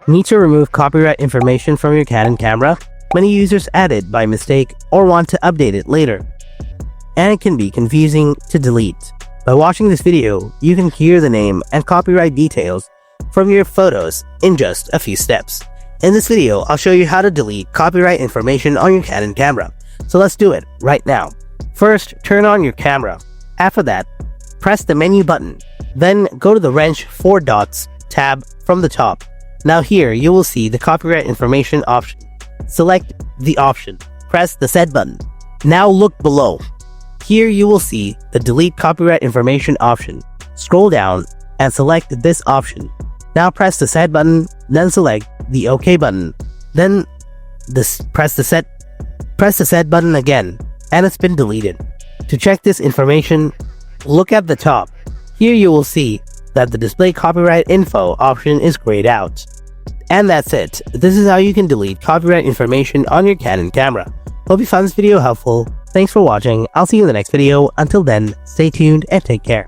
Need to remove copyright information from your Canon camera? Many users add it by mistake or want to update it later, and it can be confusing to delete. By watching this video, you can clear the name and copyright details from your photos in just a few steps. In this video, I'll show you how to delete copyright information on your Canon camera. So let's do it right now. First, turn on your camera. After that, press the menu button. Then go to the wrench 4 dots tab from the top. Now here, you will see the copyright information option. Select the option. Press the set button. Now look below. Here you will see the delete copyright information option. Scroll down and select this option. Now press the set button, then select the OK button. Then press the set button again, and it's been deleted. To check this information, look at the top. Here you will see that the display copyright info option is grayed out. And that's it. This is how you can delete copyright information on your Canon camera. Hope you found this video helpful. Thanks for watching. I'll see you in the next video. Until then, stay tuned and take care.